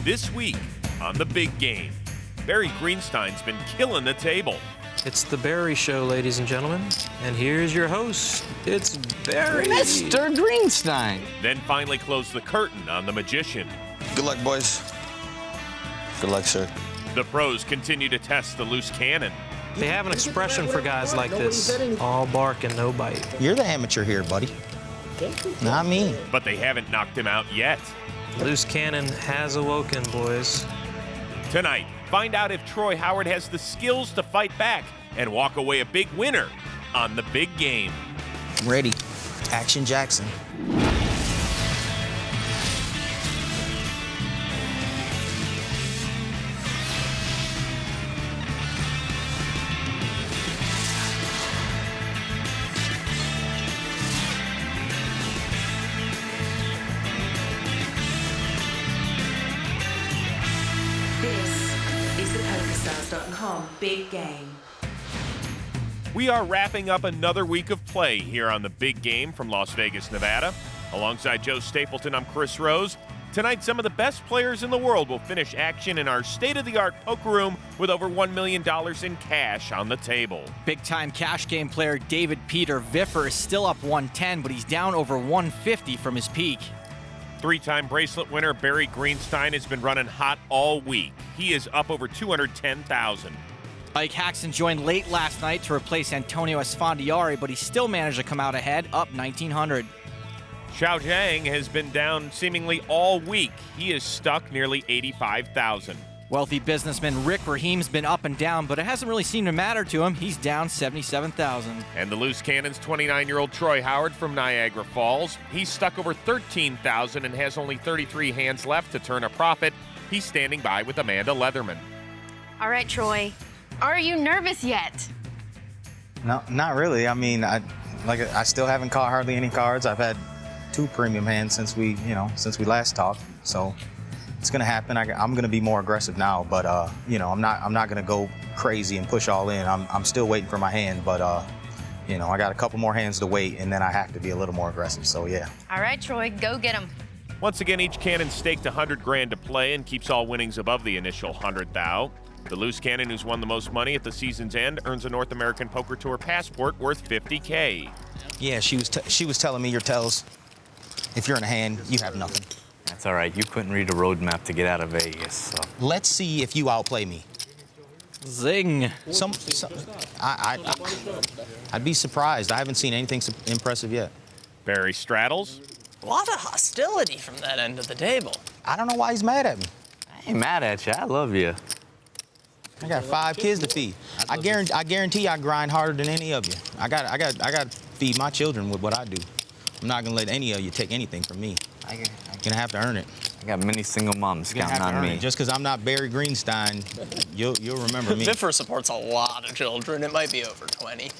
This week on the Big Game, Barry Greenstein's been killing the table. It's the Barry Show, ladies and gentlemen. And here's your host. It's Barry. Mr. Greenstein. Then finally closed the curtain on the magician. Good luck, boys. Good luck, sir. The pros continue to test the loose cannon. They have an expression for guys like this. All bark and no bite. You're the amateur here, buddy. Not me. But they haven't knocked him out yet. Loose cannon has awoken, boys. Tonight, find out if Troy Howard has the skills to fight back and walk away a big winner on the Big Game. Ready. Action Jackson. Big Game. We are wrapping up another week of play here on the Big Game from Las Vegas, Nevada. Alongside Joe Stapleton, I'm Chris Rose. Tonight, some of the best players in the world will finish action in our state-of-the-art poker room with over $1 million in cash on the table. Big-time cash game player David Peter Viffer is still up 110, but he's down over 150 from his peak. Three-time bracelet winner Barry Greenstein has been running hot all week. He is up over $210,000. Ike Haxton joined late last night to replace Antonio Esfandiari, but he still managed to come out ahead, up 1,900. Xiao Zhang has been down seemingly all week. He is stuck nearly 85,000. Wealthy businessman Rick Rahim's been up and down, but it hasn't really seemed to matter to him. He's down 77,000. And the loose cannon's 29-year-old Troy Howard from Niagara Falls. He's stuck over 13,000 and has only 33 hands left to turn a profit. He's standing by with Amanda Leatherman. All right, Troy. Are you nervous yet? No, not really. I mean, I still haven't caught hardly any cards. I've had 2 premium hands since we last talked. So it's gonna happen. I'm gonna be more aggressive now, but I'm not gonna go crazy and push all in. I'm still waiting for my hand, but I got a couple more hands to wait, and then I have to be a little more aggressive. So yeah. All right, Troy, go get him. Once again, each cannon staked $100,000 to play and keeps all winnings above the initial 100,000. The loose cannon who's won the most money at the season's end earns a North American Poker Tour passport worth $50K. Yeah, she was telling me your tells. If you're in a hand, you have nothing. That's all right. You couldn't read a roadmap to get out of Vegas. So. Let's see if you outplay me. Zing. I'd be surprised. I haven't seen anything impressive yet. Barry straddles. A lot of hostility from that end of the table. I don't know why he's mad at me. I ain't mad at you. I love you. I got 5 kids to feed. I guarantee I grind harder than any of you. I got to feed my children with what I do. I'm not gonna let any of you take anything from me. I'm gonna have to earn it. I got many single moms counting on me. Just because I'm not Barry Greenstein, you'll remember me. Viffer supports a lot of children. It might be over 20.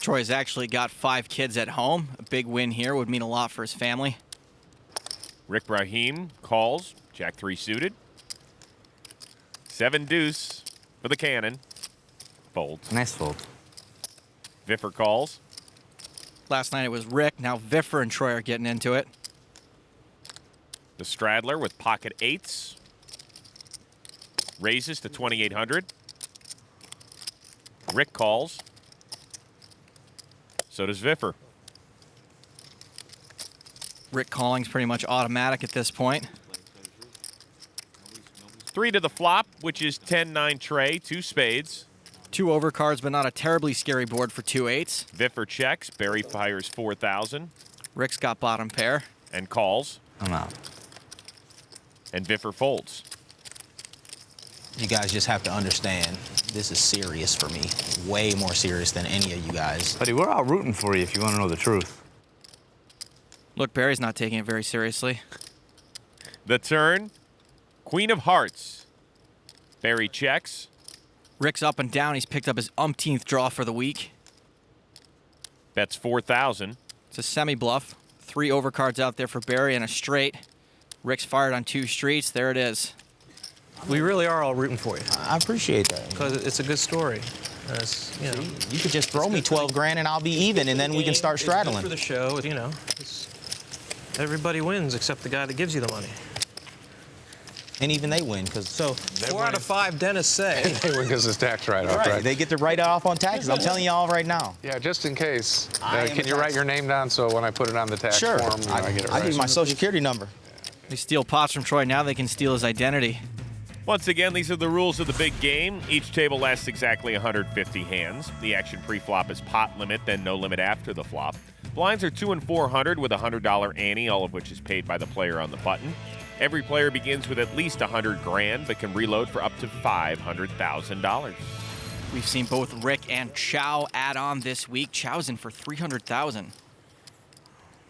Troy's actually got 5 kids at home. A big win here would mean a lot for his family. Rick Rahim calls, Jack 3 suited. 7 deuce for the cannon. Folds. Nice fold. Viffer calls. Last night it was Rick. Now Viffer and Troy are getting into it. The straddler with pocket 8s. Raises to 2,800. Rick calls. So does Viffer. Rick calling's pretty much automatic at this point. 3 to the flop, which is 10-9 tray, 2 spades. 2 overcards, but not a terribly scary board for 2 8s. Viffer checks. Barry fires 4,000. Rick's got bottom pair. And calls. I'm out. And Viffer folds. You guys just have to understand, this is serious for me. Way more serious than any of you guys. Buddy, we're all rooting for you if you want to know the truth. Look, Barry's not taking it very seriously. The turn. Queen of hearts. Barry checks. Rick's up and down. He's picked up his umpteenth draw for the week. Bets 4,000. It's a semi-bluff. 3 overcards out there for Barry and a straight. Rick's fired on 2 streets. There it is. We really are all rooting for you. I appreciate that. Because it's a good story. You could just throw me 12 grand and I'll be even, and then we can start straddling. For the show, everybody wins except the guy that gives you the money. and even they win because So 4 out of 5 dentists say. They win because it's tax write-off, right? they get to write it off on taxes. I'm telling y'all right now. Yeah, just in case. I am Can you write your name down so when I put it on the tax Sure. form, I get it I right? give you my social security number. They steal pots from Troy. Now they can steal his identity. Once again, these are the rules of the big game. Each table lasts exactly 150 hands. The action pre-flop is pot limit, then no limit after the flop. Blinds are 2 and 400 with a $100 ante, all of which is paid by the player on the button. Every player begins with at least 100 grand, but can reload for up to $500,000. We've seen both Rick and Chow add on this week. Chow's in for 300,000.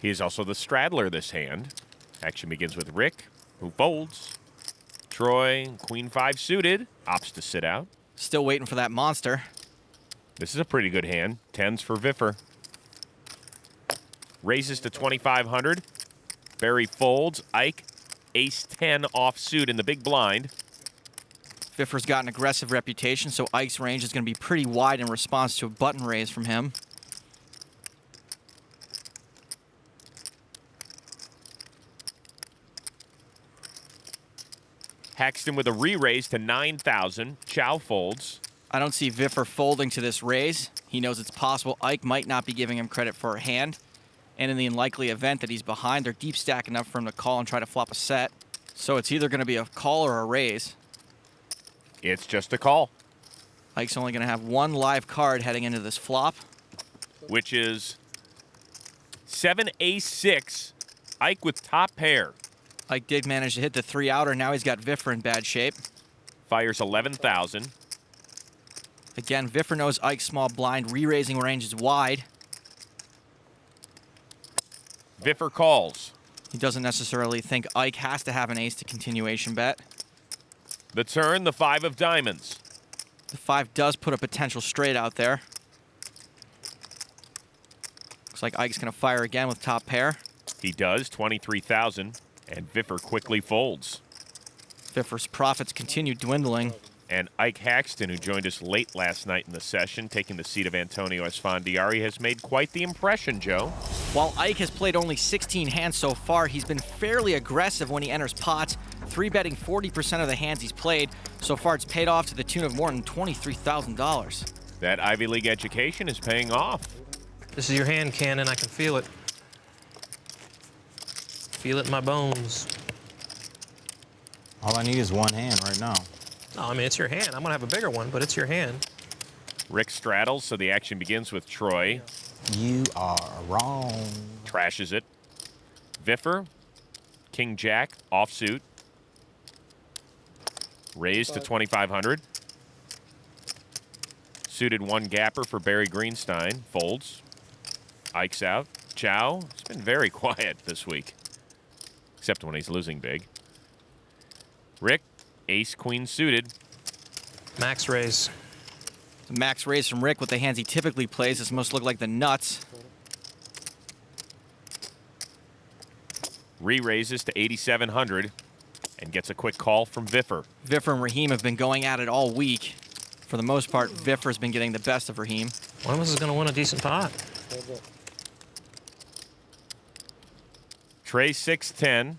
He is also the straddler this hand. Action begins with Rick, who folds. Troy, Queen 5 suited, opts to sit out. Still waiting for that monster. This is a pretty good hand. 10s for Viffer. Raises to 2,500. Barry folds. Ike, ace 10 offsuit in the big blind. Viffer's got an aggressive reputation, so Ike's range is going to be pretty wide in response to a button raise from him. Haxton with a re-raise to 9,000. Chow folds. I don't see Viffer folding to this raise. He knows it's possible Ike might not be giving him credit for a hand. And in the unlikely event that he's behind, they're deep stack enough for him to call and try to flop a set. So it's either going to be a call or a raise. It's just a call, Ike's only going to have one live card heading into this flop. which is 7 ace 6. Ike with top pair. Ike did manage to hit the 3-outer. Now he's got Viffer in bad shape. Fires 11,000. Again, Viffer knows Ike's small blind re-raising range is wide. Viffer calls. He doesn't necessarily think Ike has to have an ace to continuation bet. The turn, the 5 of diamonds. The 5 does put a potential straight out there. Looks like Ike's going to fire again with top pair. He does, 23,000, and Viffer quickly folds. Viffer's profits continue dwindling. And Ike Haxton, who joined us late last night in the session, taking the seat of Antonio Esfandiari, has made quite the impression, Joe. While Ike has played only 16 hands so far, he's been fairly aggressive when he enters pots, 3-betting 40% of the hands he's played. So far, it's paid off to the tune of more than $23,000. That Ivy League education is paying off. This is your hand, Cannon. I can feel it. Feel it in my bones. All I need is one hand right now. No, I mean, it's your hand. I'm going to have a bigger one, but it's your hand. Rick straddles, so the action begins with Troy. You are wrong. Trashes it. Viffer, King Jack, offsuit. Raised to 2,500. Suited 1 gapper for Barry Greenstein. Folds. Ike's out. Chow, it's been very quiet this week. Except when he's losing big. Rick, ace queen suited. Max raise. The max raise from Rick with the hands he typically plays. This must look like the nuts. Re-raises to 8,700 and gets a quick call from Viffer. Viffer and Raheem have been going at it all week. For the most part, Viffer's been getting the best of Raheem. One of us is going to win a decent pot. Trey 6-10.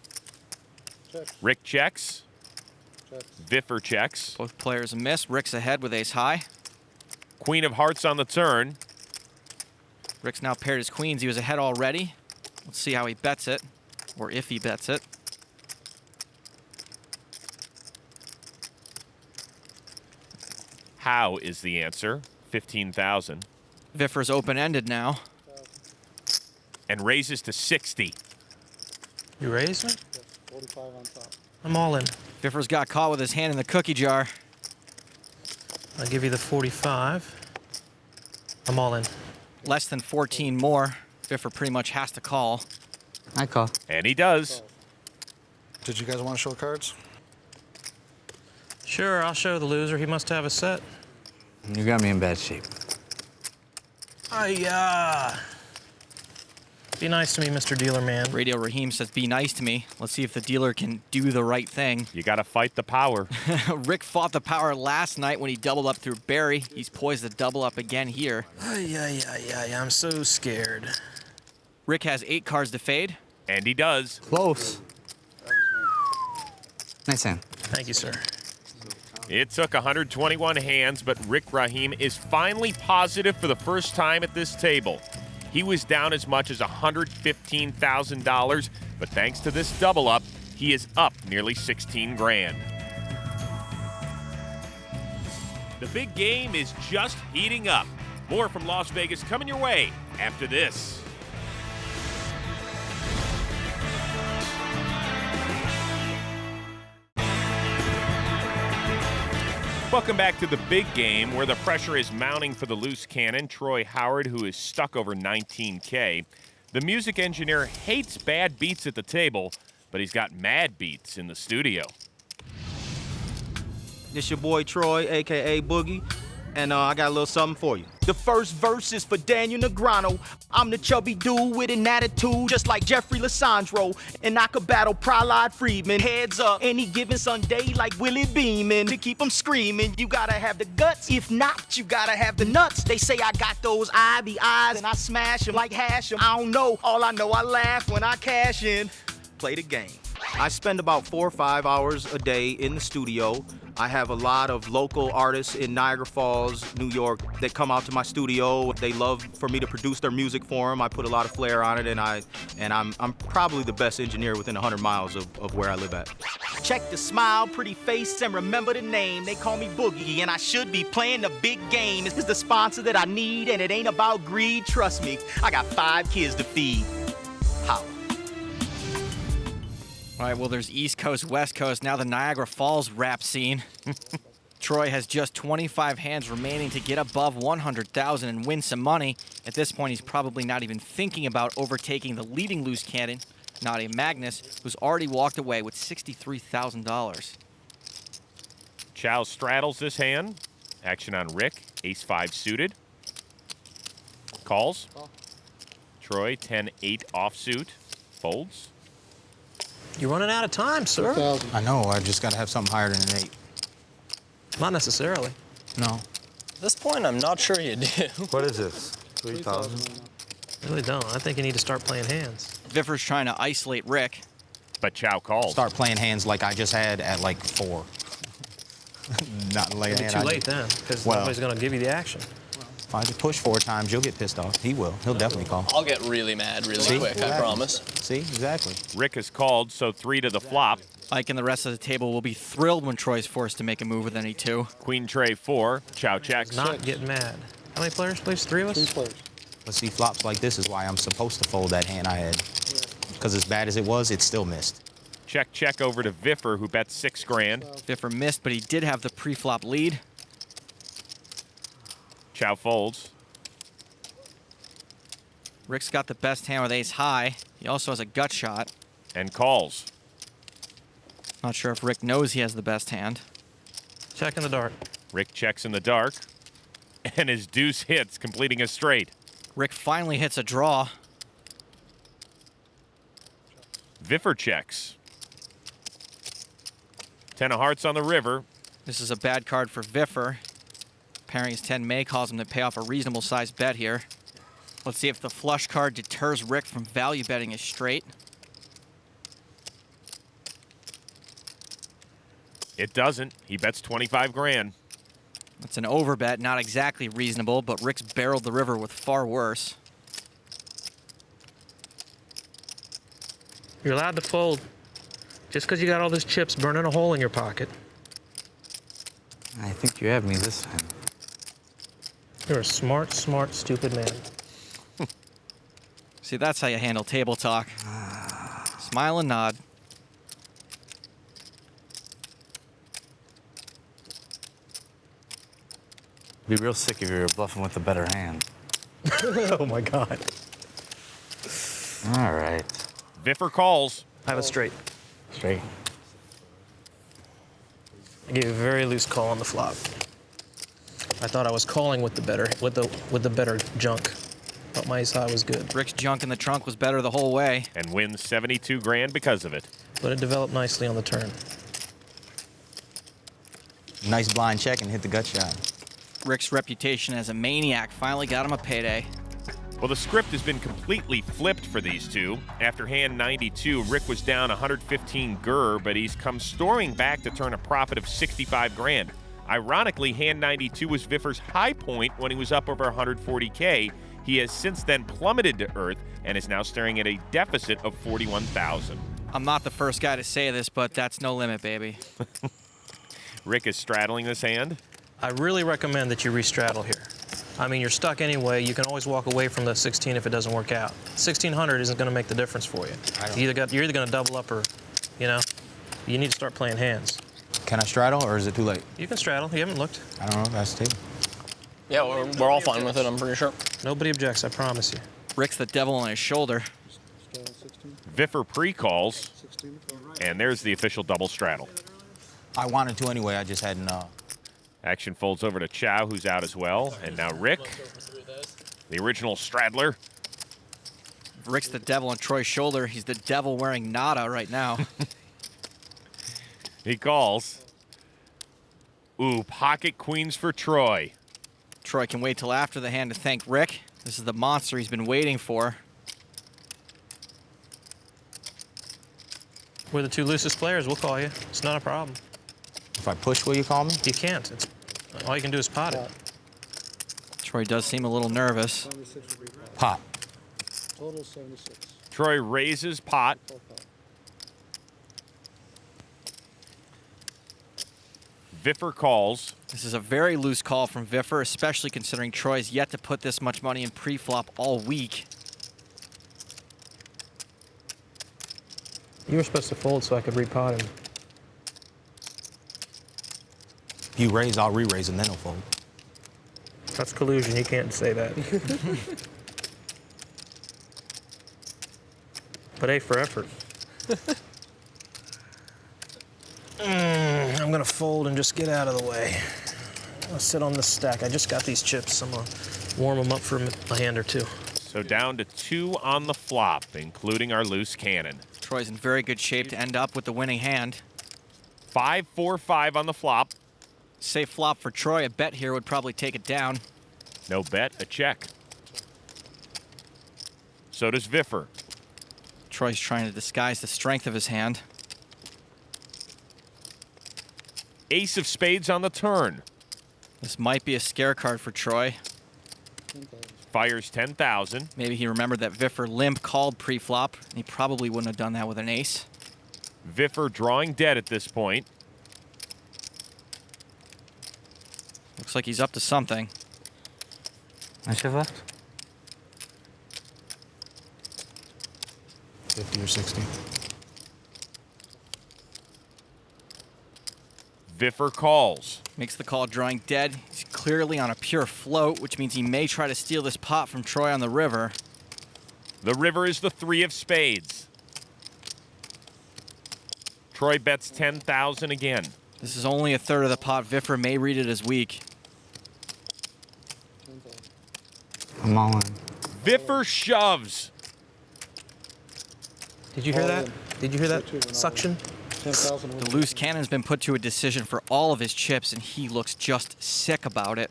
Rick checks. Viffer checks. Both players a miss. Rick's ahead with ace high. Queen of hearts on the turn. Rick's now paired his queens. He was ahead already. Let's see how he bets it, or if he bets it. How is the answer. 15,000. Viffer's open-ended now. And raises to 60. You raise me? 45 on top. I'm all in. Viffer's got caught with his hand in the cookie jar. I'll give you the 45. I'm all in. Less than 14 more. Viffer pretty much has to call. I call. And he does. Did you guys want to show cards? Sure, I'll show the loser. He must have a set. You got me in bad shape. Be nice to me, Mr. Dealer Man. Radio Raheem says, be nice to me. Let's see if the dealer can do the right thing. You got to fight the power. Rick fought the power last night when he doubled up through Barry. He's poised to double up again here. I'm so scared. Rick has 8 cards to fade. And he does. Close. Nice hand. Thank you, sir. It took 121 hands, but Rick Rahim is finally positive for the first time at this table. He was down as much as $115,000, but thanks to this double up, he is up nearly 16 grand. The big game is just heating up. More from Las Vegas coming your way after this. Welcome back to the big game, where the pressure is mounting for the loose cannon, Troy Howard, who is stuck over 19K. The music engineer hates bad beats at the table, but he's got mad beats in the studio. This your boy Troy, a.k.a. Boogie, and I got a little something for you. The first verse is for Daniel Negreanu. I'm the chubby dude with an attitude, just like Jeffrey Lissandro. And I could battle Prylod Friedman. Heads up, any given Sunday like Willie Beeman. To keep them screaming, you gotta have the guts. If not, you gotta have the nuts. They say I got those eyes, and I smash them like hash them. I don't know, all I know, I laugh when I cash in. Play the game. I spend about 4 or 5 hours a day in the studio. I have a lot of local artists in Niagara Falls, New York, that come out to my studio. They love for me to produce their music for them. I put a lot of flair on it, and I'm probably the best engineer within 100 miles of where I live at. Check the smile, pretty face, and remember the name. They call me Boogie, and I should be playing the big game. This is the sponsor that I need, and it ain't about greed. Trust me, I got 5 kids to feed. Holla. All right, well, there's East Coast, West Coast, now the Niagara Falls rap scene. Troy has just 25 hands remaining to get above 100,000 and win some money. At this point, he's probably not even thinking about overtaking the leading loose cannon, Nadia Magnus, who's already walked away with $63,000. Chow straddles this hand. Action on Rick, ace-5 suited. Calls. Troy, 10-8 offsuit. Folds. You're running out of time, sir. I know, I just gotta have something higher than an 8. Not necessarily. No. At this point, I'm not sure you do. What is this? 3,000? I really don't. I think you need to start playing hands. Viffer's trying to isolate Rick. But Chow calls. Start playing hands like I just had at like 4. Not like It'll be too late then, because nobody's going to give you the action. If I just push 4 times, you'll get pissed off. He will. He'll definitely call. I'll get really mad really quick, I promise. See, exactly. Rick has called, so 3 to the flop. Ike and the rest of the table will be thrilled when Troy's forced to make a move with any 2. Queen tray 4. Chow checks. Not get mad. How many players, please? 3 of us? 3 players. But see, flops like this is why I'm supposed to fold that hand I had. Because as bad as it was, it still missed. Check, check over to Viffer, who bets 6 grand. Viffer missed, but he did have the pre-flop lead. Chow folds. Rick's got the best hand with ace high. He also has a gut shot. And calls. Not sure if Rick knows he has the best hand. Check in the dark. Rick checks in the dark. And his deuce hits, completing a straight. Rick finally hits a draw. Viffer checks. 10 of hearts on the river. This is a bad card for Viffer. Pairing his 10 may cause him to pay off a reasonable sized bet here. Let's see if the flush card deters Rick from value betting his straight. It doesn't. He bets 25 grand. That's an overbet, not exactly reasonable, but Rick's barreled the river with far worse. You're allowed to fold. Just because you got all those chips burning a hole in your pocket. I think you have me this time. You're a smart, stupid man. See, that's how you handle table talk. Smile and nod. Be real sick if you were bluffing with a better hand. Oh my God. All right. Viffer calls. I have a straight. Straight. I gave a very loose call on the flop. I thought I was calling with the better junk. Thought my ace high was good. Rick's junk in the trunk was better the whole way. And wins 72 grand because of it. But it developed nicely on the turn. Nice blind check and hit the gut shot. Rick's reputation as a maniac finally got him a payday. Well, the script has been completely flipped for these two. After hand 92, Rick was down 115 GER, but he's come storming back to turn a profit of 65 grand. Ironically, hand 92 was Viffer's high point when he was up over 140K. He has since then plummeted to earth and is now staring at a deficit of 41,000. I'm not the first guy to say this, but that's no limit, baby. Rick is straddling this hand. I really recommend that you restraddle here. I mean, you're stuck anyway. You can always walk away from the 16 if it doesn't work out. 1600 isn't going to make the difference for you. You're either going to double up or, you know, you need to start playing hands. Can I straddle or is it too late? You can straddle. You haven't looked. I don't know. That's the table. Yeah, we're all fine with it, I'm pretty sure. Nobody objects, I promise you. Rick's the devil on his shoulder. Viffer pre-calls, and there's the official double straddle. I wanted to anyway. I just hadn't. Action folds over to Chow, who's out as well. And now Rick, the original straddler. Rick's the devil on Troy's shoulder. He's the devil wearing nada right now. He calls. Ooh, pocket queens for Troy. Troy can wait till after the hand to thank Rick. This is the monster he's been waiting for. We're the two loosest players. We'll call you. It's not a problem. If I push, will you call me? You can't. All you can do is pot it. Troy does seem a little nervous. Pot. Total 76. Troy raises pot. Viffer calls. This is a very loose call from Viffer, especially considering Troy's yet to put this much money in pre-flop all week. You were supposed to fold so I could repot him. If you raise, I'll re-raise and then he'll fold. That's collusion. You can't say that. But A for effort. I'm gonna fold and just get out of the way. I'll sit on this stack. I just got these chips. I'm gonna warm them up for a hand or two. So down to 2 on the flop, including our loose cannon. Troy's in very good shape to end up with the winning hand. 5-4-5 on the flop. Safe flop for Troy. A bet here would probably take it down. No bet, a check. So does Viffer. Troy's trying to disguise the strength of his hand. Ace of spades on the turn. This might be a scare card for Troy. Fires 10,000. Maybe he remembered that Viffer limp called pre-flop, and he probably wouldn't have done that with an ace. Viffer drawing dead at this point. Looks like he's up to something. I should have left. 50 or 60. Viffer calls. Makes the call drawing dead. He's clearly on a pure float, which means he may try to steal this pot from Troy on the river. The river is the 3 of spades. Troy bets 10,000 again. This is only a third of the pot. Viffer may read it as weak. I'm all in. Viffer shoves. Did you hear that? Did you hear that suction? The loose cannon's been put to a decision for all of his chips, and he looks just sick about it.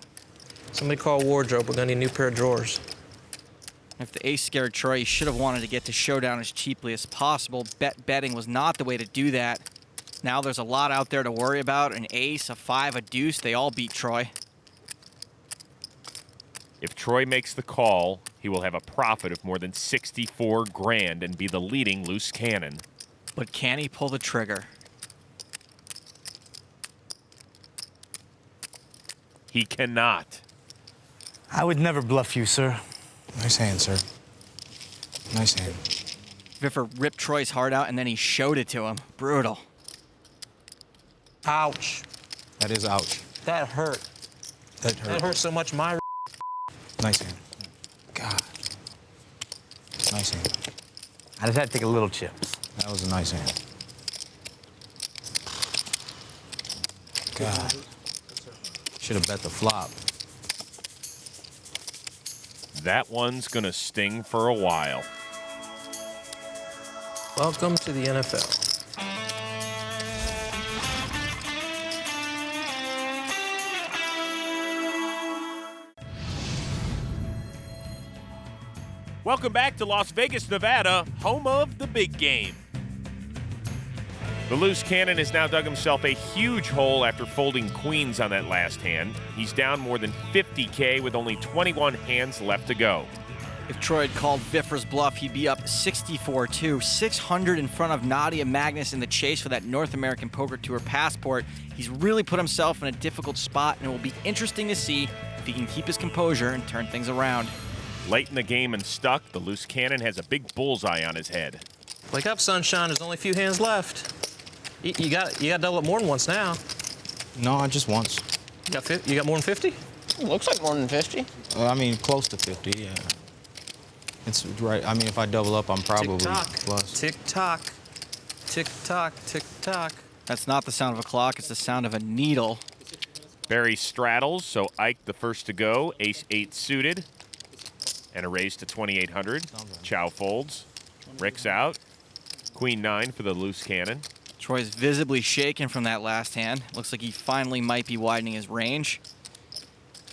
Somebody call wardrobe. We're gonna need a new pair of drawers. If the ace scared Troy, he should have wanted to get to showdown as cheaply as possible. Betting was not the way to do that. Now there's a lot out there to worry about. An ace, a 5, a deuce, they all beat Troy. If Troy makes the call, he will have a profit of more than 64 grand and be the leading loose cannon. But can he pull the trigger? He cannot. I would never bluff you, sir. Nice hand, sir. Nice hand. Viffer ripped Troy's heart out, and then he showed it to him. Brutal. Ouch. That is ouch. That hurt. That hurt. That hurt so much. My. Nice hand. God. Nice hand. I just had to take a little chips. That was a nice hand. God. Should have bet the flop. That one's gonna sting for a while. Welcome to the NFL. Welcome back to Las Vegas, Nevada, home of the big game. The loose cannon has now dug himself a huge hole after folding queens on that last hand. He's down more than 50K with only 21 hands left to go. If Troy had called Viffer's bluff, he'd be up 64-2, 600 in front of Nadia Magnus in the chase for that North American Poker Tour passport. He's really put himself in a difficult spot, and it will be interesting to see if he can keep his composure and turn things around. Late in the game and stuck, the loose cannon has a big bullseye on his head. Wake up, sunshine. There's only a few hands left. You got double up more than once now. No, just once. You got more than 50? Looks like more than 50. I mean, close to 50, yeah. It's right. I mean, if I double up, I'm probably plus. Tick tock. Tick tock. Tick tock. That's not the sound of a clock, it's the sound of a needle. Barry straddles, so Ike the first to go. Ace-8 suited. And a raise to 2,800. Chow folds. Rick's out. Queen-9 for the loose cannon. Troy's visibly shaken from that last hand. Looks like he finally might be widening his range.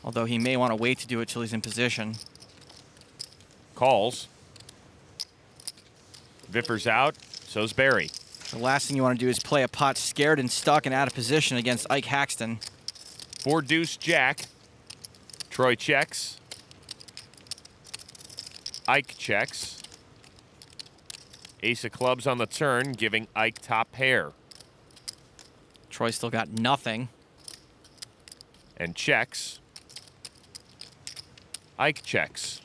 Although he may want to wait to do it till he's in position. Calls. Viffer's out, so's Barry. The last thing you want to do is play a pot scared and stuck and out of position against Ike Haxton. 4 deuce jack. Troy checks. Ike checks. Ace of clubs on the turn, giving Ike top pair. Troy still got nothing. And checks. Ike checks.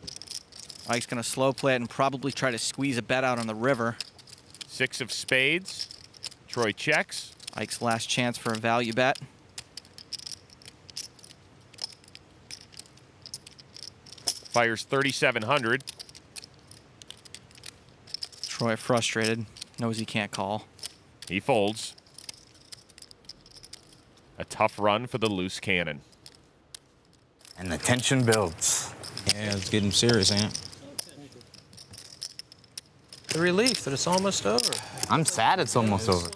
Ike's going to slow play it and probably try to squeeze a bet out on the river. 6 of spades. Troy checks. Ike's last chance for a value bet. Fires 3,700. Troy frustrated, knows he can't call. He folds. A tough run for the loose cannon. And the tension builds. Yeah, it's getting serious, ain't it? The relief that it's almost over. I'm sad it's almost over.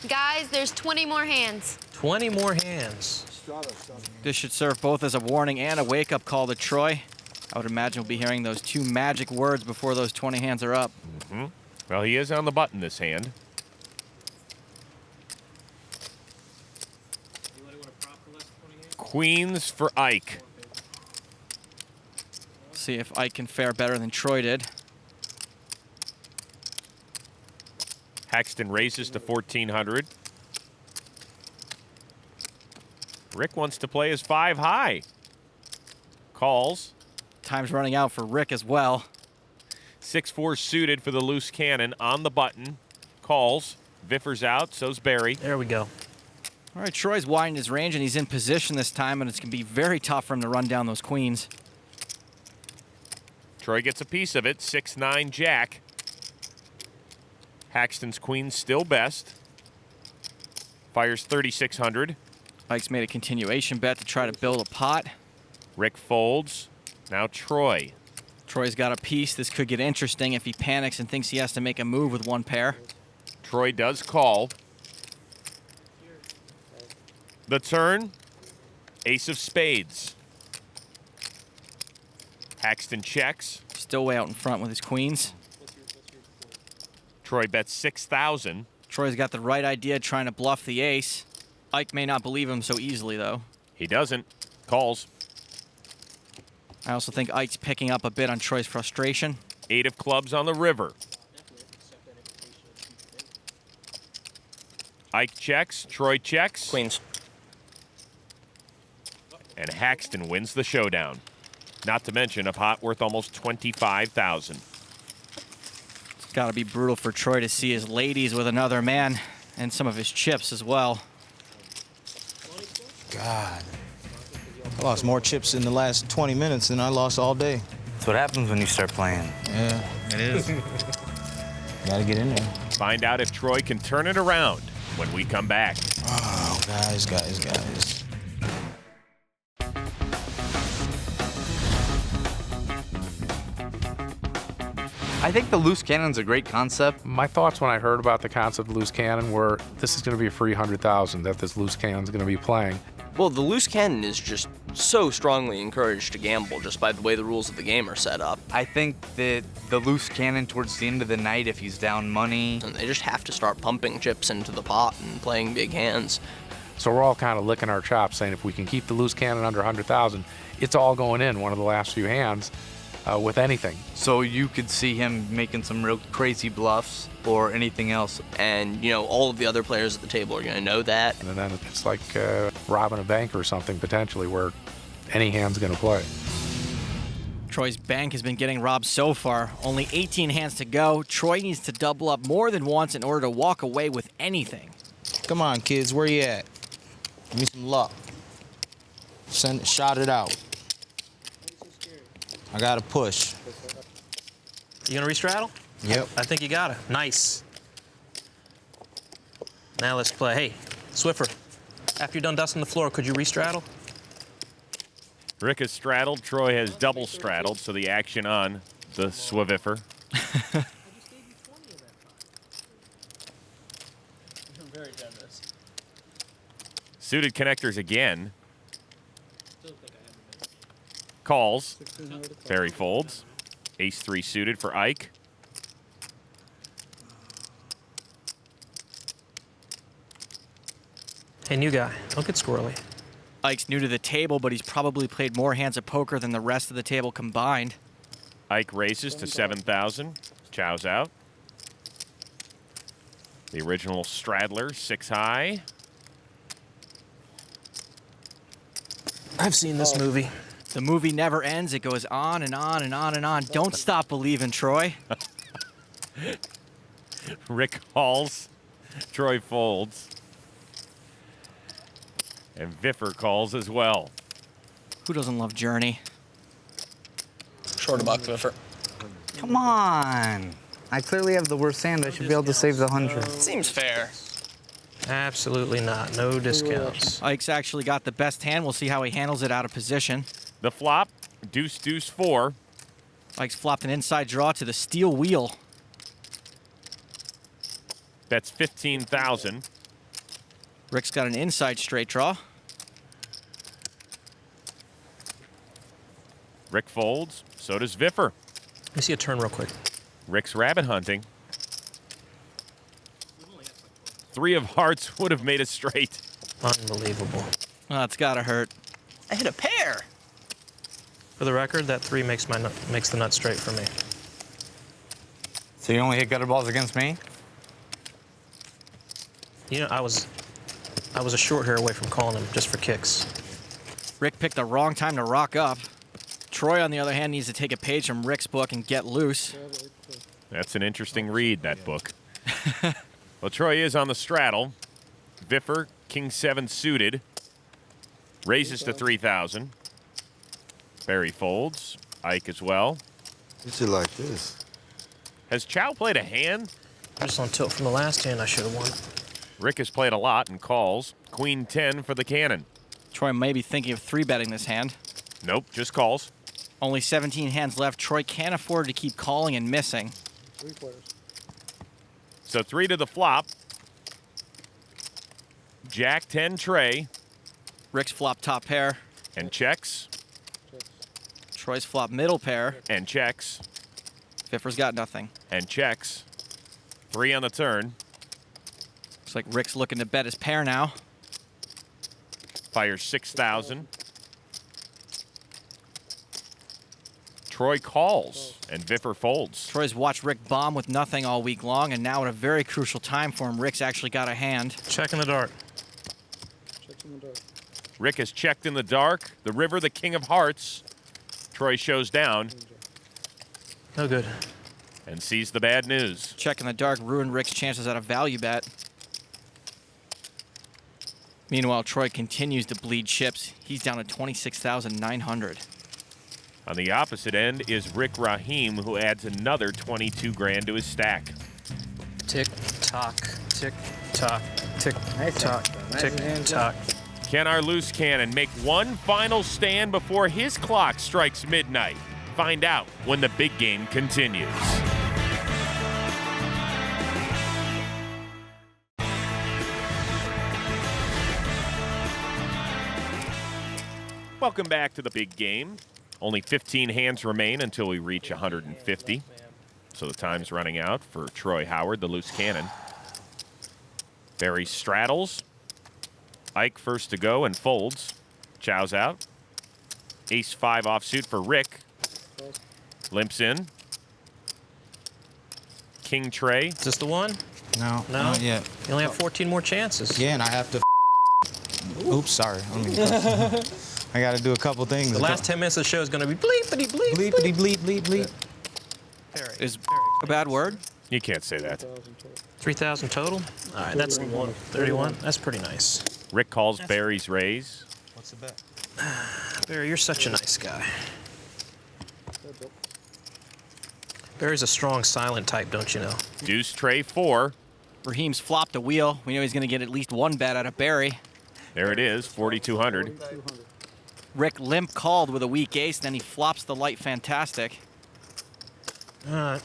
Guys, there's 20 more hands. 20 more hands. This should serve both as a warning and a wake-up call to Troy. I would imagine we'll be hearing those 2 magic words before those 20 hands are up. Well, he is on the button this hand. Queens for Ike. See if Ike can fare better than Troy did. Haxton raises to 1,400. Rick wants to play his 5 high. Calls. Time's running out for Rick as well. 6-4 suited for the loose cannon on the button. Calls. Viffer's out, so's Barry. There we go. All right, Troy's widened his range and he's in position this time, and it's going to be very tough for him to run down those queens. Troy gets a piece of it. 6-9 jack. Haxton's queen still best. Fires 3,600. Ike's made a continuation bet to try to build a pot. Rick folds. Now Troy. Troy's got a piece. This could get interesting if he panics and thinks he has to make a move with 1 pair. Troy does call. The turn. Ace of spades. Haxton checks. Still way out in front with his queens. Troy bets 6,000. Troy's got the right idea trying to bluff the ace. Ike may not believe him so easily, though. He doesn't. Calls. I also think Ike's picking up a bit on Troy's frustration. 8 of clubs on the river. Ike checks. Troy checks. Queens. And Haxton wins the showdown. Not to mention a pot worth almost 25,000. It's got to be brutal for Troy to see his ladies with another man and some of his chips as well. God. I lost more chips in the last 20 minutes than I lost all day. That's what happens when you start playing. Yeah, it is. Gotta get in there. Find out if Troy can turn it around when we come back. Oh, guys. I think the loose cannon's a great concept. My thoughts when I heard about the concept of loose cannon were this is going to be a free 100,000 that this loose cannon's going to be playing. Well, the loose cannon is just so strongly encouraged to gamble just by the way the rules of the game are set up. I think that the loose cannon towards the end of the night, if he's down money, And they just have to start pumping chips into the pot and playing big hands. So we're all kind of licking our chops, saying if we can keep the loose cannon under 100,000, it's all going in one of the last few hands with anything. so you could see him making some real crazy bluffs or anything else. And, you know, all of the other players at the table are going to know that. And then it's like robbing a bank or something, potentially, where any hand's going to play. Troy's bank has been getting robbed so far. Only 18 hands to go. Troy needs to double up more than once in order to walk away with anything. Come on, kids, where you at? Give me some luck. Shot it out. I gotta push. You gonna restraddle? Yep. I think you gotta. Nice. Now let's play. Hey, Swiffer, after you're done dusting the floor, could you restraddle? Rick has straddled. Troy has double straddled, so the action on the Swiffer. Very generous. Suited connectors again. Calls. Barry folds. Ace-3 suited for Ike. Hey, new guy, don't get squirrely. Ike's new to the table, but he's probably played more hands of poker than the rest of the table combined. Ike raises to 7,000. Chow's out. The original straddler, 6 high. I've seen this movie. The movie never ends. It goes on and on and on and on. Don't stop believing, Troy. Rick calls. Troy folds. And Viffer calls as well. Who doesn't love Journey? Short a buck, Viffer. Come on. I clearly have the worst hand. I should be able to save the 100. Seems fair. Absolutely not. No discounts. Ike's actually got the best hand. We'll see how he handles it out of position. The flop, deuce, deuce, 4. Ike's flopped an inside draw to the steel wheel. That's 15,000. Rick's got an inside straight draw. Rick folds. So does Viffer. Let me see a turn real quick. Rick's rabbit hunting. 3 of hearts would have made a straight. Unbelievable. Oh, that's gotta hurt. I hit a pair. For the record, that 3 makes the nut straight for me. So you only hit gutter balls against me? You know, I was a short hair away from calling him just for kicks. Rick picked the wrong time to rock up. Troy, on the other hand, needs to take a page from Rick's book and get loose. That's an interesting read, that book. Well, Troy is on the straddle. Viffer, king 7 suited. Raises to 3,000. Barry folds. Ike as well. It's like this. Has Chow played a hand? I'm just on tilt from the last hand. I should have won. Rick has played a lot and calls. Queen 10 for the cannon. Troy may be thinking of 3-betting this hand. Nope, just calls. Only 17 hands left. Troy can't afford to keep calling and missing. 3 players. So 3 to the flop. Jack 10 tray. Rick's flop top pair. And checks. Troy's flop middle pair. And checks. Viffer's got nothing. And checks. 3 on the turn. Looks like Rick's looking to bet his pair now. Fires 6,000. Troy calls, and Viffer folds. Troy's watched Rick bomb with nothing all week long, and now at a very crucial time for him, Rick's actually got a hand. Check in the dark. Check in the dark. Rick has checked in the dark. The river, the king of hearts. Troy shows down. No good. And sees the bad news. Check in the dark ruined Rick's chances at a value bet. Meanwhile, Troy continues to bleed chips. He's down to 26,900. On the opposite end is Rick Rahim, who adds another 22 grand to his stack. Tick tock, tick tock, tick tock, tick tock. Can our loose cannon make one final stand before his clock strikes midnight? Find out when the big game continues. Welcome back to the big game. Only 15 hands remain until we reach 150. So the time's running out for Troy Howard, the loose cannon. Barry straddles. Ike first to go and folds. Chow's out. Ace-5 offsuit for Rick. Limps in. King Trey. Is this the one? No, No? not yet. You only have 14 more chances. Yeah, and I have to. Oops, sorry. I got to do a couple things. The last 10 minutes of the show is going to be bleepity bleep. Bleepity bleep bleep bleep. Is a bad word? You can't say that. 3,000 total? All right, that's 31. That's pretty nice. Rick calls Barry's raise. What's the bet? Barry, you're such a nice guy. Barry's a strong silent type, don't you know? Deuce Trey 4. Raheem's flopped a wheel. We know he's going to get at least one bet out of Barry. There it is, 4,200. Rick limp called with a weak ace, then he flops the light fantastic. All right.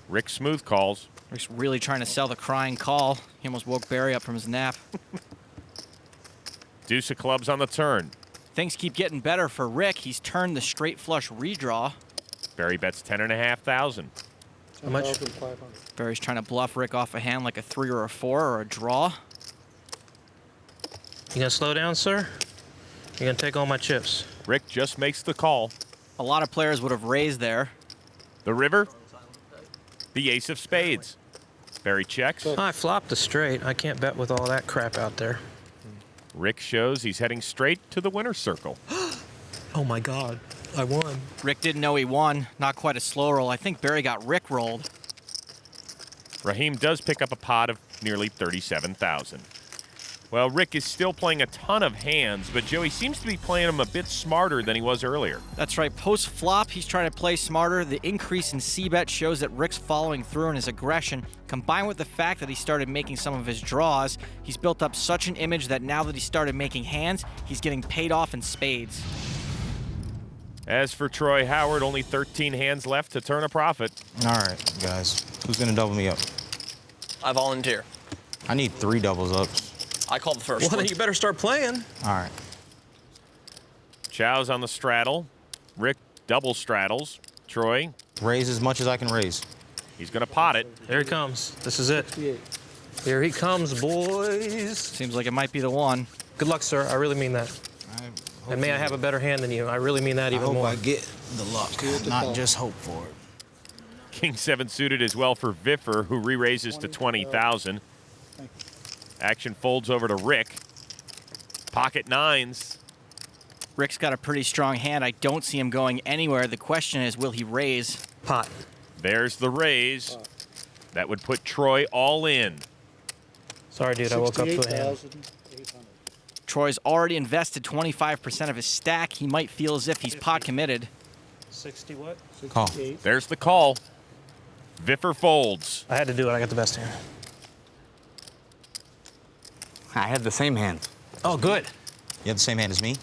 Rick smooth calls. Rick's really trying to sell the crying call. He almost woke Barry up from his nap. Deuce of clubs on the turn. Things keep getting better for Rick. He's turned the straight flush redraw. Barry bets 10,500. How much? 10,500. Barry's trying to bluff Rick off a hand like a 3 or a 4 or a draw. You gonna slow down, sir? You're gonna take all my chips. Rick just makes the call. A lot of players would have raised there. The river. The ace of spades. Barry checks. I flopped a straight. I can't bet with all that crap out there. Rick shows he's heading straight to the winner's circle. Oh my God, I won. Rick didn't know he won. Not quite a slow roll. I think Barry got Rick rolled. Raheem does pick up a pot of nearly 37,000. Well, Rick is still playing a ton of hands, but Joey seems to be playing them a bit smarter than he was earlier. That's right. Post-flop, he's trying to play smarter. The increase in C-bet shows that Rick's following through on his aggression. Combined with the fact that he started making some of his draws, he's built up such an image that now that he started making hands, he's getting paid off in spades. As for Troy Howard, only 13 hands left to turn a profit. All right, guys. Who's going to double me up? I volunteer. I need 3 doubles ups. I call the first Well, one. then you better start playing. All right. Chow's on the straddle. Rick double straddles. Troy, Raise as much as I can raise. he's going to pot it. There he comes. This is it. Here he comes, boys. Seems like it might be the one. Good luck, sir. I really mean that. And may I have a better hand than you. I really mean that even more. I get the luck, not just hope for it. King 7 suited as well for Viffer, who re-raises to 20,000. Action folds over to Rick. Pocket nines. Rick's got a pretty strong hand. I don't see him going anywhere. The question is, will he raise? Pot. There's the raise. That would put Troy all in. Sorry, dude. I woke up to a hand. 68,800. Troy's already invested 25% of his stack. He might feel as if he's pot committed. 60 what? Call. 68. There's the call. Viffer folds. I had to do it. I got the best hand. I had the same hand. Oh, good. You have the same hand as me?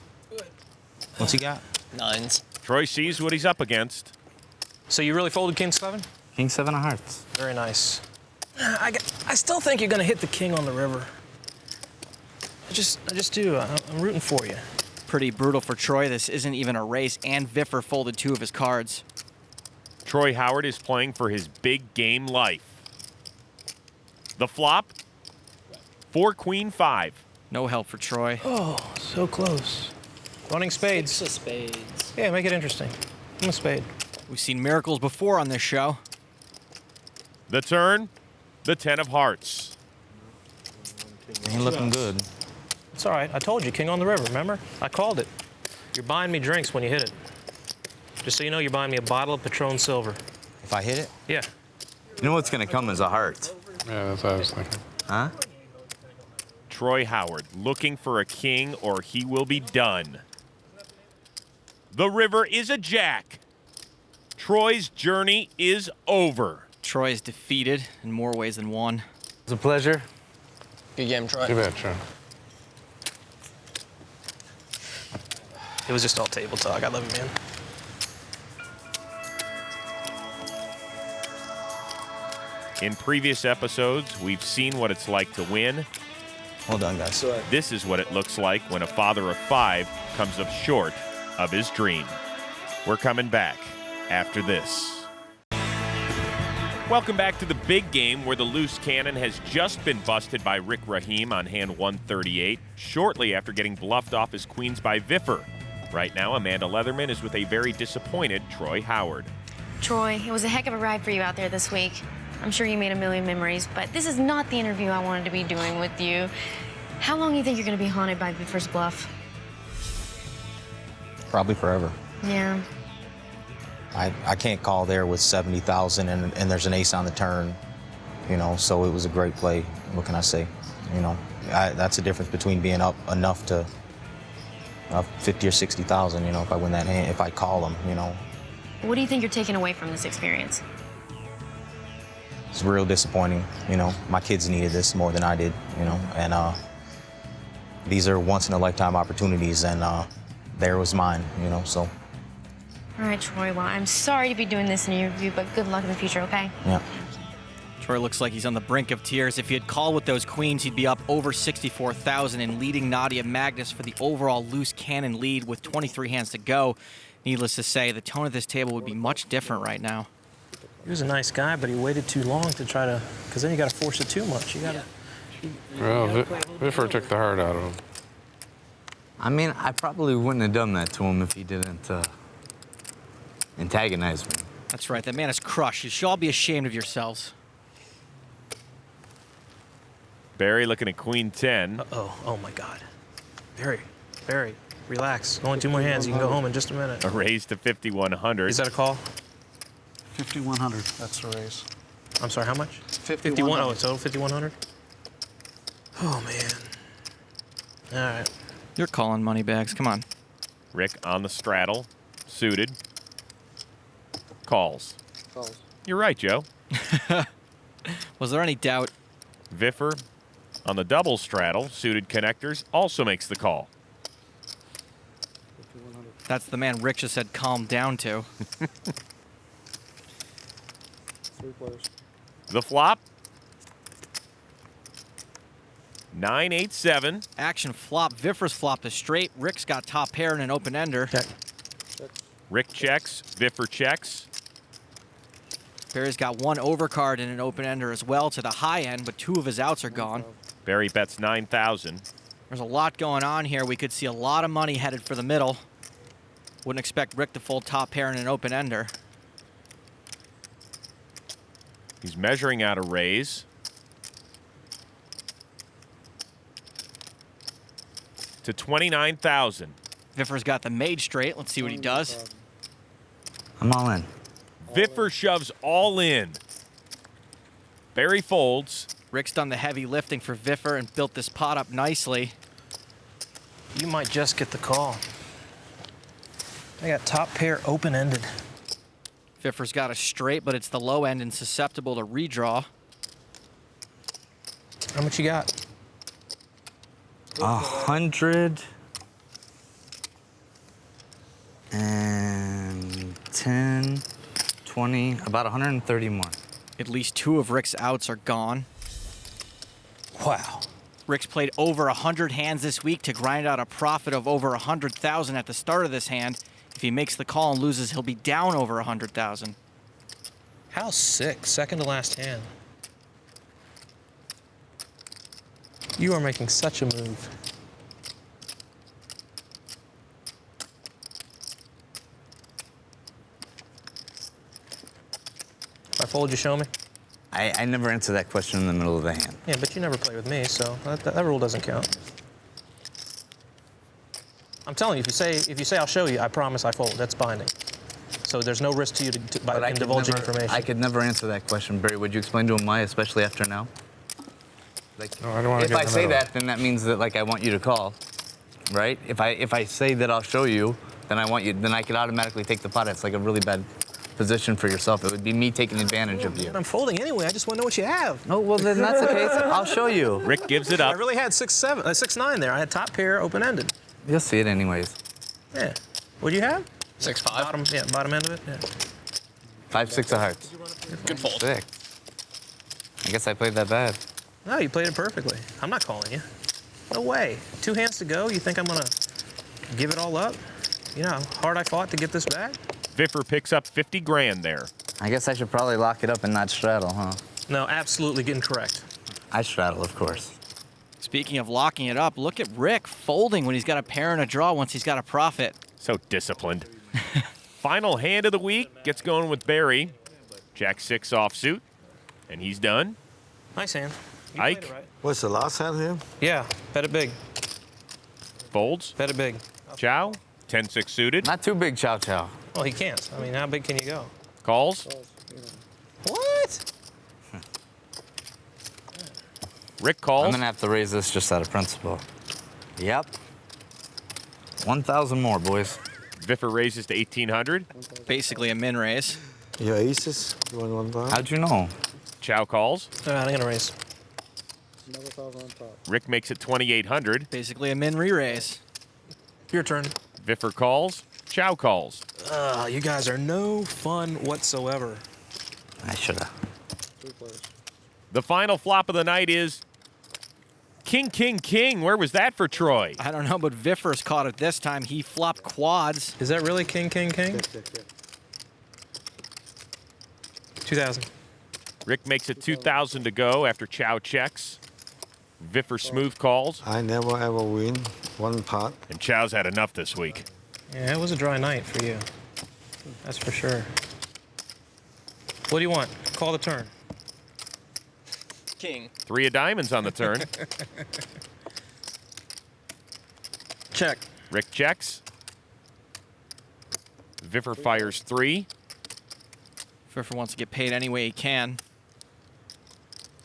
What's he got? Nines. Troy sees what he's up against. So you really folded King 7? King 7 of hearts. Very nice. I still think you're going to hit the king on the river. I just do. I'm rooting for you. Pretty brutal for Troy. This isn't even a race, and Viffer folded 2 of his cards. Troy Howard is playing for his big game life. The flop, 4 Queen 5. No help for Troy. Oh, so close. Running spades. 6 of spades. Yeah, make it interesting. I'm a spade. We've seen miracles before on this show. The turn, the 10 of hearts. Ain't looking good. It's all right. I told you, king on the river, remember? I called it. You're buying me drinks when you hit it. Just so you know, you're buying me a bottle of Patron Silver. If I hit it? Yeah. You know what's gonna come as a heart? Yeah, that's what I was thinking. Huh? Troy Howard looking for a king or he will be done. The river is a jack. Troy's journey is over. Troy is defeated in more ways than one. It's a pleasure. Good game, Troy. Too bad, Troy. It was just all table talk. I love you, man. In previous episodes, we've seen what it's like to win Well done, guys. This is what it looks like when a father of 5 comes up short of his dream. We're coming back after this. Welcome back to the big game, where the loose cannon has just been busted by Rick Rahim on hand 138, shortly after getting bluffed off his queens by Viffer. Right now, Amanda Leatherman is with a very disappointed Troy Howard. Troy, it was a heck of a ride for you out there this week. I'm sure you made a million memories, but this is not the interview I wanted to be doing with you. How long do you think you're going to be haunted by Viffer's bluff? Probably forever. Yeah. I can't call there with 70,000 and there's an ace on the turn, you know, so it was a great play. What can I say? You know, that's the difference between being up enough to 50 or 60,000, you know, if I win that hand, if I call them, you know. What do you think you're taking away from this experience? It's real disappointing, you know. My kids needed this more than I did, you know, and these are once-in-a-lifetime opportunities, and there was mine, you know, so. All right, Troy, well, I'm sorry to be doing this interview, but good luck in the future, okay? Yeah. Troy looks like he's on the brink of tears. If he had called with those queens, he'd be up over 64,000 and leading Nadia Magnus for the overall loose cannon lead with 23 hands to go. Needless to say, the tone of this table would be much different right now. He was a nice guy, but he waited too long to try to, because then you got to force it too much. You got to. Well, Viffer took the heart out of him. I mean, I probably wouldn't have done that to him if he didn't antagonize me. That's right. That man is crushed. You should all be ashamed of yourselves. Barry looking at queen 10. Uh-oh. Oh, my God. Barry, relax. Only 2 more hands. You can go home in just a minute. A raise to 5,100. Is that a call? 5,100. That's the raise. I'm sorry, how much? 51. Oh, total 5,100? Oh, man. All right. You're calling money bags. Come on. Rick on the straddle, suited. Calls. You're right, Joe. Was there any doubt? Viffer on the double straddle, suited connectors, also makes the call. That's the man Rick just said calm down to. 3 players. The flop. 9-8-7. Action flop. Viffer's flopped a straight. Rick's got top pair and an open ender. Check. Rick checks. Viffer checks. Barry's got 1 overcard and an open ender as well to the high end, but 2 of his outs are gone. Barry bets 9,000. There's a lot going on here. We could see a lot of money headed for the middle. Wouldn't expect Rick to fold top pair and an open ender. He's measuring out a raise. To 29,000. Viffer's got the made straight. Let's see what he does. I'm all in. Viffer shoves all in. Barry folds. Rick's done the heavy lifting for Viffer and built this pot up nicely. You might just get the call. I got top pair open-ended. Viffer's got a straight, but it's the low end and susceptible to redraw. How much you got? 100 and 10, 20, about 130 more. At least 2 of Rick's outs are gone. Wow. Rick's played over 100 hands this week to grind out a profit of over 100,000 at the start of this hand. If he makes the call and loses, he'll be down over 100,000. How sick. Second to last hand. You are making such a move. If I fold, you show me? I never answer that question in the middle of the hand. Yeah, but you never play with me, so that rule doesn't count. I'm telling you, if you say I'll show you, I promise I fold. That's binding. So there's no risk to you by divulging information. I could never answer that question, Barry. Would you explain to him why, especially after now? Like, No, I don't want to if get I in the say middle. that, then that means that like I want you to call, right? If I say that I'll show you, then I want you. Then I could automatically take the pot. It's like a really bad position for yourself. It would be me taking advantage of you. I'm folding anyway. I just want to know what you have. Oh, well, then that's the case. I'll show you. Rick gives it I up. really had 6-7, 6-9 there. I had top pair open-ended. You'll see it anyways. Yeah. What do you have? 6-5. Bottom, yeah, bottom end of it. Yeah. 5, 6 of hearts. Good fold. 6. I guess I played that bad. No, you played it perfectly. I'm not calling you. No way. 2 hands to go. You think I'm gonna give it all up? You know how hard I fought to get this back? Viffer picks up 50 grand there. I guess I should probably lock it up and not straddle, huh? No, absolutely incorrect. I straddle, of course. Speaking of locking it up, look at Rick folding when he's got a pair and a draw once he's got a profit. So disciplined. Final hand of the week gets going with Barry. Jack-6 offsuit, and he's done. Nice hand. You Ike. played it right. What's the last hand here? Yeah, bet it big. Folds. Bet it big. Chow. 10-6 suited. Not too big, Chow Chow. Well, he can't. I mean, how big can you go? Calls. What? Rick calls. I'm gonna have to raise this just out of principle. Yep. 1,000 more, boys. Viffer raises to 1,800. Basically a min raise. Your aces? You want 1,000? How'd you know? Chow calls. All right, I'm gonna raise. Another 1,000 on top. Rick makes it 2,800. Basically a min re-raise. Your turn. Viffer calls. Chow calls. You guys are no fun whatsoever. I should've. 3 players. The final flop of the night is King, King, King. Where was that for Troy? I don't know, but Viffer's caught it this time. He flopped quads. Is that really king, king, king? 2,000. Rick makes it 2,000 to go after Chow checks. Viffer smooth calls. I never ever win 1 pot. And Chow's had enough this week. Yeah, it was a dry night for you. That's for sure. What do you want? Call the turn. King. 3 of diamonds on the turn. Check. Rick checks. Viffer fires 3. Viffer wants to get paid any way he can.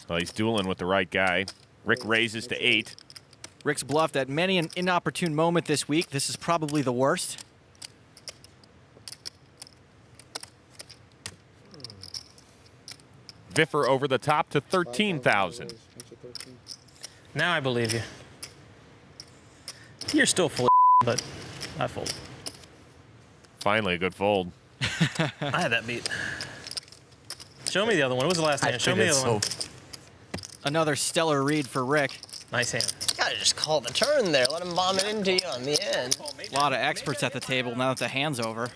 Well, he's dueling with the right guy. Rick raises to 8. Rick's bluffed at many an inopportune moment this week. This is probably the worst. Viffer over the top to 13,000. Now I believe you. You're still full of but I fold. Finally, a good fold. I had that beat. Show me the other one. What was the last hand? Show me the other one. Another stellar read for Rick. Nice hand. You gotta just call the turn there. Let him bomb it into you on the end. A lot of experts at the table now that the hand's over.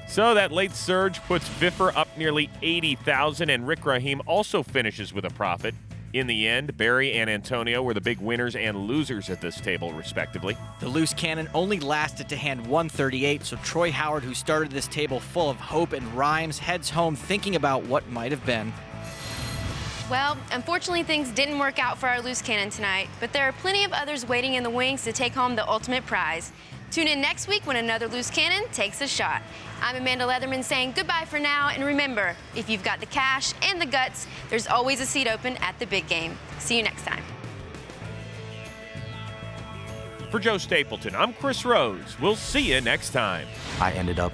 So that late surge puts Viffer up nearly 80,000, and Rick Rahim also finishes with a profit. In the end, Barry and Antonio were the big winners and losers at this table, respectively. The loose cannon only lasted to hand 138, so Troy Howard, who started this table full of hope and rhymes, heads home thinking about what might have been. Well, unfortunately, things didn't work out for our loose cannon tonight, but there are plenty of others waiting in the wings to take home the ultimate prize. Tune in next week when another loose cannon takes a shot. I'm Amanda Leatherman saying goodbye for now, and remember, if you've got the cash and the guts, there's always a seat open at the big game. See you next time. For Joe Stapleton, I'm Chris Rose. We'll see you next time. I ended up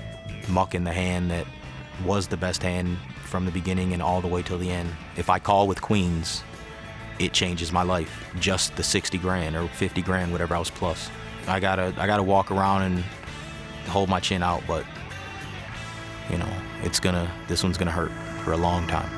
mucking the hand that was the best hand from the beginning and all the way till the end. If I call with queens, it changes my life. Just the 60 grand or 50 grand, whatever I was plus. I gotta walk around and hold my chin out, but you know, this one's gonna hurt for a long time.